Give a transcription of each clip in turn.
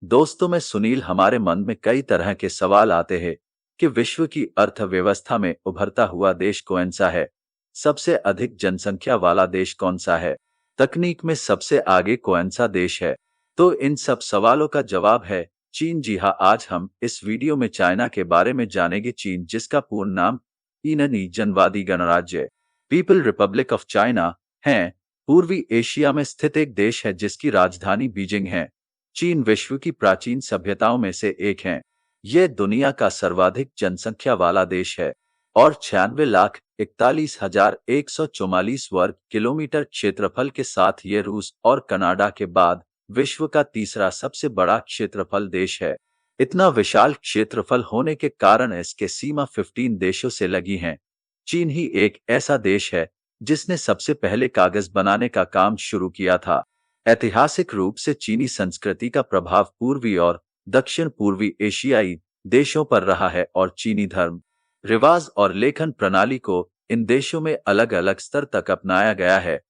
दोस्तों में सुनील, हमारे मन में कई तरह के सवाल आते हैं कि विश्व की अर्थव्यवस्था में उभरता हुआ देश कौन सा है, सबसे अधिक जनसंख्या वाला देश कौन सा है, तकनीक में सबसे आगे कौन सा देश है। तो इन सब सवालों का जवाब है चीन। जी हाँ, आज हम इस वीडियो में चाइना के बारे में जानेंगे। चीन, जिसका पूर्ण नाम चीनी जनवादी गणराज्य पीपल रिपब्लिक ऑफ चाइना है, पूर्वी एशिया में स्थित एक देश है जिसकी राजधानी बीजिंग है। चीन विश्व की प्राचीन सभ्यताओं में से एक है। यह दुनिया का सर्वाधिक जनसंख्या वाला देश है और 96,41,144 वर्ग किलोमीटर क्षेत्रफल के साथ ये रूस और कनाडा के बाद विश्व का तीसरा सबसे बड़ा क्षेत्रफल देश है। इतना विशाल क्षेत्रफल होने के कारण इसके सीमा 15 देशों से लगी हैं। चीन ही एक ऐसा देश है जिसने सबसे पहले कागज बनाने का काम शुरू किया था। ऐतिहासिक रूप से चीनी संस्कृति का प्रभाव पूर्वी और दक्षिण पूर्वी एशियाई देशों पर रहा है और चीनी धर्म, रिवाज और लेखन प्रणाली को इन देशों में अलग अलग स्तर तक अपनाया गया है।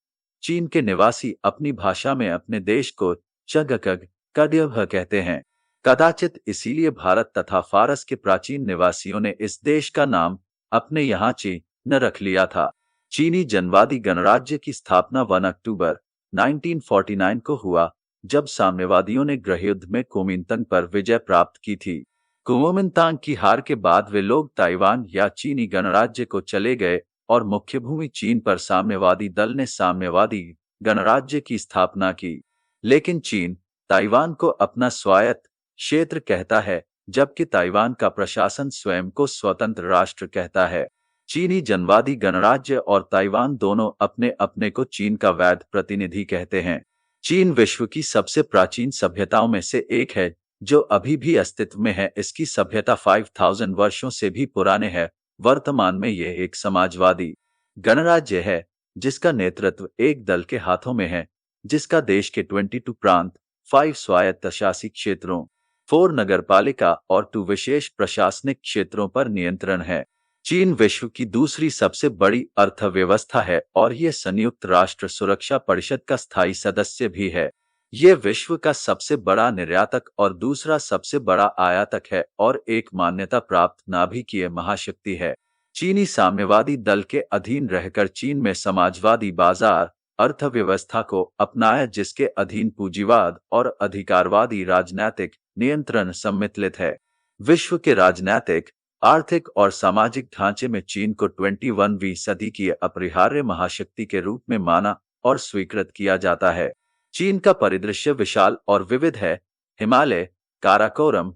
चीन के निवासी अपनी भाषा में अपने देश को चगकग कड्यभ कहते हैं। कदाचित इसीलिए भारत तथा फारस के प्राचीन निवासियों ने इस देश का नाम अपने यहाँ चीन रख लिया था। चीनी जनवादी गणराज्य की स्थापना 1 अक्टूबर 1949 को हुआ, जब साम्यवादियों ने गृहयुद्ध में कुओमिंतांग पर विजय प्राप्त की थी। कुओमिंतांग की हार के बाद वे लोग ताइवान या चीनी गणराज्य को चले गए और मुख्य भूमि चीन पर साम्यवादी दल ने साम्यवादी गणराज्य की स्थापना की। लेकिन चीन ताइवान को अपना स्वायत्त क्षेत्र कहता है, जबकि ताइवान का प्रशासन स्वयं को स्वतंत्र राष्ट्र कहता है। चीनी जनवादी गणराज्य और ताइवान दोनों अपने अपने को चीन का वैध प्रतिनिधि कहते हैं। चीन विश्व की सबसे प्राचीन सभ्यताओं में से एक है जो अभी भी अस्तित्व में है। इसकी सभ्यता 5000 वर्षों से भी पुराने है। वर्तमान में यह एक समाजवादी गणराज्य है जिसका नेतृत्व एक दल के हाथों में है, जिसका देश के 22 प्रांत, 5 स्वायत्तशासी क्षेत्रों, 4 नगरपालिका और 2 विशेष प्रशासनिक क्षेत्रों पर नियंत्रण है। चीन विश्व की दूसरी सबसे बड़ी अर्थव्यवस्था है और यह संयुक्त राष्ट्र सुरक्षा परिषद का स्थायी सदस्य भी है। यह विश्व का सबसे बड़ा निर्यातक और दूसरा सबसे बड़ा आयातक है और एक मान्यता प्राप्त नाभिकीय महाशक्ति है। चीनी साम्यवादी दल के अधीन रहकर चीन में समाजवादी बाजार अर्थव्यवस्था को अपनाया, जिसके अधीन पूंजीवाद और अधिकारवादी राजनीतिक नियंत्रण सम्मिलित है। विश्व के राजनीतिक, आर्थिक और सामाजिक ढांचे में चीन को 21वीं सदी की अपरिहार्य महाशक्ति के रूप में माना और स्वीकृत किया जाता है। चीन का परिदृश्य विशाल और विविध है। हिमालय, काराकोरम,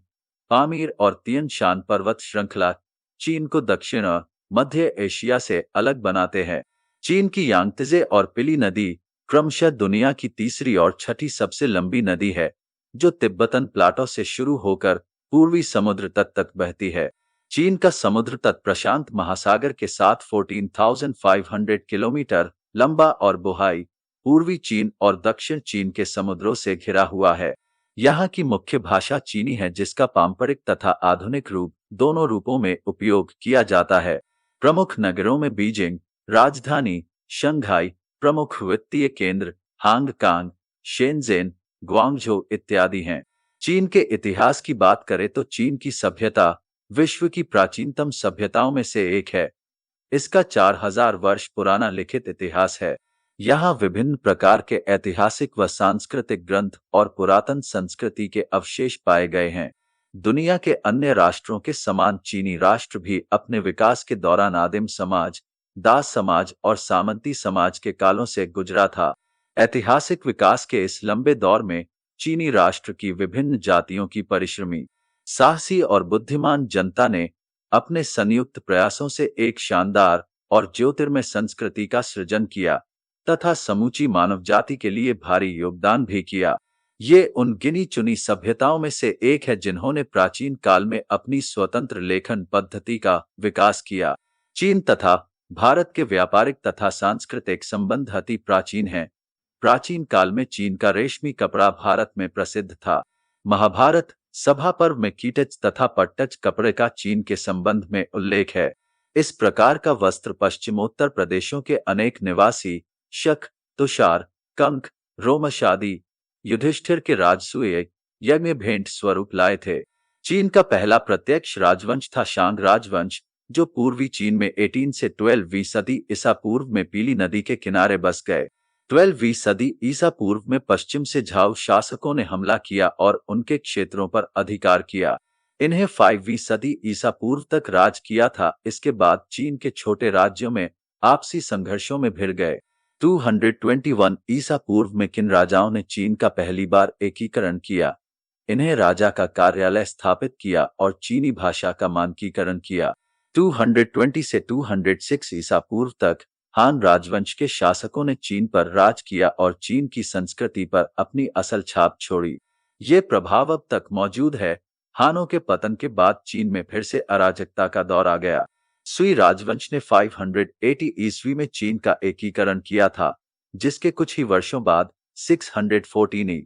पामीर और तियान शान पर्वत श्रृंखला चीन को दक्षिण और मध्य एशिया से अलग बनाते हैं। चीन की यांगत्जे और पिली नदी क्रमशः दुनिया की तीसरी और छठी सबसे लंबी नदी है, जो तिब्बतन प्लाटो से शुरू होकर पूर्वी समुद्र तट तक बहती है। चीन का समुद्र तट प्रशांत महासागर के साथ 14,500 किलोमीटर लंबा और बोहाई पूर्वी चीन और दक्षिण चीन के समुद्रों से घिरा हुआ है। यहाँ की मुख्य भाषा चीनी है, जिसका पारंपरिक तथा आधुनिक रूप दोनों रूपों में उपयोग किया जाता है। प्रमुख नगरों में बीजिंग राजधानी, शंघाई प्रमुख वित्तीय केंद्र, हांगकांग, शेनज़ेन, ग्वांगझो इत्यादि हैं। चीन के इतिहास की बात करें तो चीन की सभ्यता विश्व की प्राचीनतम सभ्यताओं में से एक है। इसका 4000 वर्ष पुराना लिखित इतिहास है। यहाँ विभिन्न प्रकार के ऐतिहासिक व सांस्कृतिक ग्रंथ और पुरातन संस्कृति के अवशेष पाए गए हैं। दुनिया के अन्य राष्ट्रों के समान चीनी राष्ट्र भी अपने विकास के दौरान आदिम समाज, दास समाज और सामंती समाज के कालों से गुजरा था। ऐतिहासिक विकास के इस लंबे दौर में चीनी राष्ट्र की विभिन्न जातियों की परिश्रमी, साहसी और बुद्धिमान जनता ने अपने संयुक्त प्रयासों से एक शानदार और ज्योतिर्मय संस्कृति का सृजन किया तथा समूची मानव जाति के लिए भारी योगदान भी किया। ये उन गिनी चुनी सभ्यताओं में से एक है जिन्होंने प्राचीन काल में अपनी स्वतंत्र लेखन पद्धति का विकास किया। चीन तथा भारत के व्यापारिक तथा सांस्कृतिक संबंध अति प्राचीन हैं। प्राचीन काल में चीन का रेशमी कपड़ा भारत में प्रसिद्ध था। महाभारत सभा पर्व में कीटच तथा पट्टच कपड़े का चीन के संबंध में उल्लेख है। इस प्रकार का वस्त्र पश्चिमोत्तर प्रदेशों के अनेक निवासी शक, तुषार, कंक, रोमश आदि युधिष्ठिर के राजसूय यज्ञ भेंट स्वरूप लाए थे। चीन का पहला प्रत्यक्ष राजवंश था शांग राजवंश, जो पूर्वी चीन में 18 से 12वीं सदी ईसा पूर्व में पीली नदी के किनारे बस गए। 12वीं सदी ईसा पूर्व में पश्चिम से झाऊ शासकों ने हमला किया और उनके क्षेत्रों पर अधिकार किया। इन्हें 5वीं सदी ईसा पूर्व तक राज किया था। इसके बाद चीन के छोटे राज्यों में आपसी संघर्षों में भिड़ गए। 221 ईसा पूर्व में किन राजाओं ने चीन का पहली बार एकीकरण किया? इन्हें राजा का कार्यालय स्थापित किया और चीनी भाषा का मानकीकरण किया। 220 से 206 ईसा पूर्व तक हान राजवंश के शासकों ने चीन पर राज किया और चीन की संस्कृति पर अपनी असल छाप छोड़ी। ये प्रभाव अब तक मौजूद है। हानों के पतन के बाद चीन में फिर से अराजकता का दौर आ गया। सुई राजवंश ने 580 ईस्वी में चीन का एकीकरण किया था, जिसके कुछ ही वर्षों बाद 614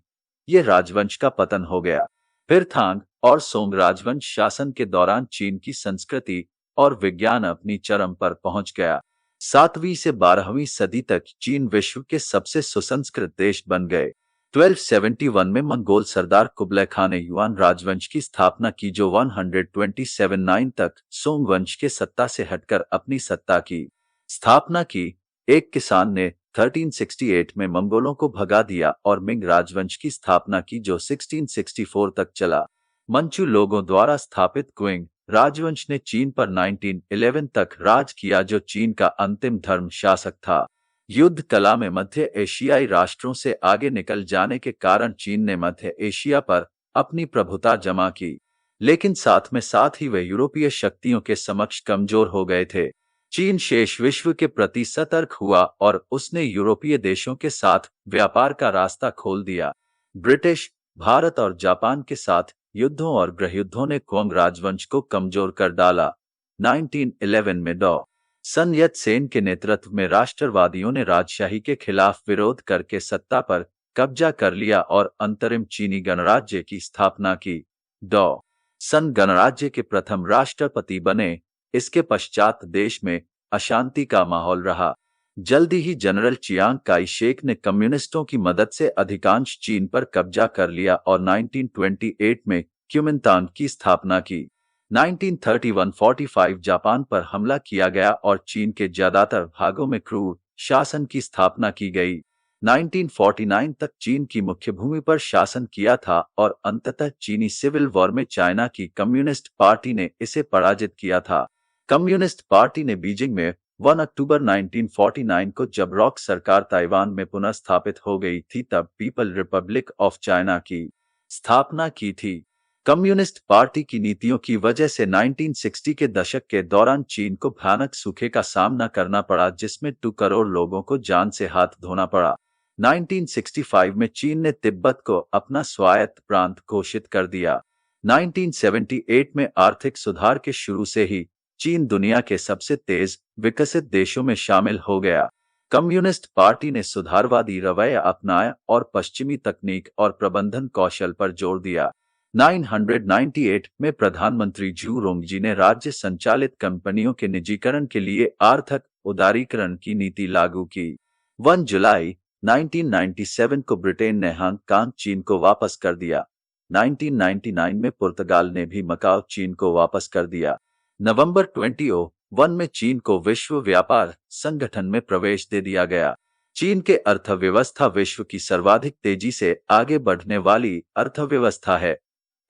ये राजवंश का पतन हो गया। फिर थांग और सोंग राजवंश शासन के दौरान चीन की संस्कृति और विज्ञान अपनी चरम पर पहुंच गया। 7वीं से 12वीं सदी तक चीन विश्व के सबसे सुसंस्कृत देश बन गए। 1271 में मंगोल सरदार कुबलाई खान ने युआन राजवंश की स्थापना की, जो 127 तक सोंग वंश के सत्ता से हटकर अपनी सत्ता की स्थापना की। एक किसान ने 1368 में मंगोलों को भगा दिया और मिंग राजवंश की स्थापना की, जो 1664 तक चला। मंचू लोगों द्वारा स्थापित क्विंग राजवंश ने चीन पर 1911 तक राज किया, जो चीन का अंतिम धर्म शासक था। युद्ध कला में मध्य एशियाई राष्ट्रों से आगे निकल जाने के कारण चीन ने मध्य एशिया पर अपनी प्रभुता जमा की, लेकिन साथ ही वे यूरोपीय शक्तियों के समक्ष कमजोर हो गए थे। चीन शेष विश्व के प्रति सतर्क हुआ और उसने यूरोपीय देशों के साथ व्यापार का रास्ता खोल दिया। ब्रिटिश, भारत और जापान के साथ युद्धों और गृहयुद्धों ने क्वांग राजवंश को कमजोर कर डाला। 1911 में डॉ. सन यत सेन के नेतृत्व में राष्ट्रवादियों ने राजशाही के खिलाफ विरोध करके सत्ता पर कब्जा कर लिया और अंतरिम चीनी गणराज्य की स्थापना की। डॉ. सन गणराज्य के प्रथम राष्ट्रपति बने। इसके पश्चात देश में अशांति का माहौल रहा। जल्दी ही जनरल चियांग काई शेक ने कम्युनिस्टों की मदद से अधिकांश चीन पर कब्जा कर लिया और 1928 में क्यूमिनतांग की स्थापना की। 1931-45 जापान पर हमला किया गया और चीन के ज्यादातर भागों में क्रूर शासन की स्थापना की गई। 1949 तक चीन की मुख्य भूमि पर शासन किया था और अंततः चीनी सिविल वॉर में चाइना की कम्युनिस्ट पार्टी ने इसे पराजित किया था। कम्युनिस्ट पार्टी ने बीजिंग में 1 अक्टूबर 1949 को, जब रॉक सरकार ताइवान में पुनः स्थापित हो गई थी, तब पीपल रिपब्लिक ऑफ चाइना की स्थापना की थी। कम्युनिस्ट पार्टी की नीतियों की वजह से 1960 के दशक के दौरान चीन को भयानक सूखे का सामना करना पड़ा, जिसमें 2 करोड़ लोगों को जान से हाथ धोना पड़ा। 1965 में चीन ने तिब्बत को अपना स्वायत्त प्रांत घोषित कर दिया। 1978 में आर्थिक सुधार के शुरू से ही चीन दुनिया के सबसे तेज विकसित देशों में शामिल हो गया। कम्युनिस्ट पार्टी ने सुधारवादी रवैया अपनाया और पश्चिमी तकनीक और प्रबंधन कौशल पर जोर दिया। 998 में प्रधानमंत्री झू रोंगजी ने राज्य संचालित कंपनियों के निजीकरण के लिए आर्थिक उदारीकरण की नीति लागू की। 1 जुलाई 1997 को ब्रिटेन ने हांगकांग चीन को वापस कर दिया। 1999 में पुर्तगाल ने भी मकाओ चीन को वापस कर दिया। नवंबर 2001 में चीन को विश्व व्यापार संगठन में प्रवेश दे दिया गया। चीन के अर्थव्यवस्था विश्व की सर्वाधिक तेजी से आगे बढ़ने वाली अर्थव्यवस्था है।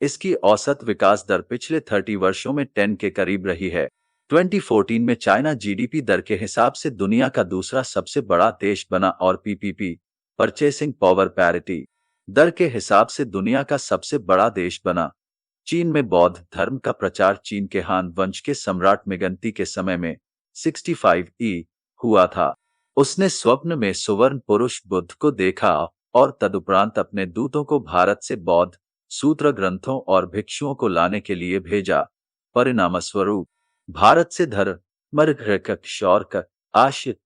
इसकी औसत विकास दर पिछले 30 वर्षों में 10 के करीब रही है। 2014 में चाइना जीडीपी दर के हिसाब से दुनिया का दूसरा सबसे बड़ा देश बना और पीपीपी परचेसिंग पावर पैरिटी दर के हिसाब से दुनिया का सबसे बड़ा देश बना। चीन में बौद्ध धर्म का प्रचार चीन के हान वंश के सम्राट मिगंती के समय में 65 हुआ था। उसने स्वप्न में सुवर्ण पुरुष बुद्ध को देखा और तदुपरांत अपने दूतों को भारत से बौद्ध सूत्र ग्रंथों और भिक्षुओं को लाने के लिए भेजा। परिणामस्वरूप भारत से धर्मशौर्क आश्रित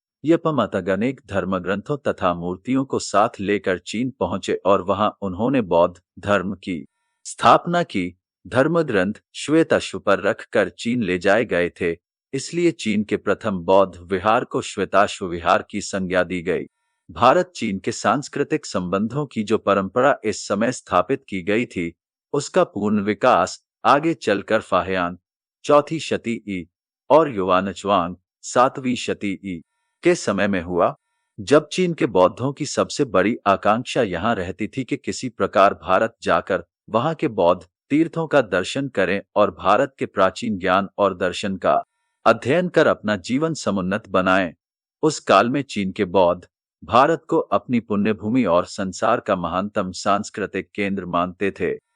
अनेक धर्म ग्रंथों तथा मूर्तियों को साथ लेकर चीन पहुंचे और वहां उन्होंने बौद्ध धर्म की स्थापना की। धर्म ग्रंथ श्वेताश्व पर रखकर चीन ले जाए गए थे, इसलिए चीन के प्रथम बौद्ध विहार को श्वेताश्व विहार की संज्ञा दी गई। भारत चीन के सांस्कृतिक संबंधों की जो परंपरा इस समय स्थापित की गई थी, उसका पूर्ण विकास आगे चलकर फाहियान 4वीं शती ई और युवानचवांग 7वीं शती ई के समय में हुआ, जब चीन के बौद्धों की सबसे बड़ी आकांक्षा यहाँ रहती थी कि किसी प्रकार भारत जाकर वहाँ के बौद्ध तीर्थों का दर्शन करें और भारत के प्राचीन ज्ञान और दर्शन का अध्ययन कर अपना जीवन समुन्नत बनाएं। उस काल में चीन के बौद्ध भारत को अपनी पुण्य भूमि और संसार का महानतम सांस्कृतिक केंद्र मानते थे।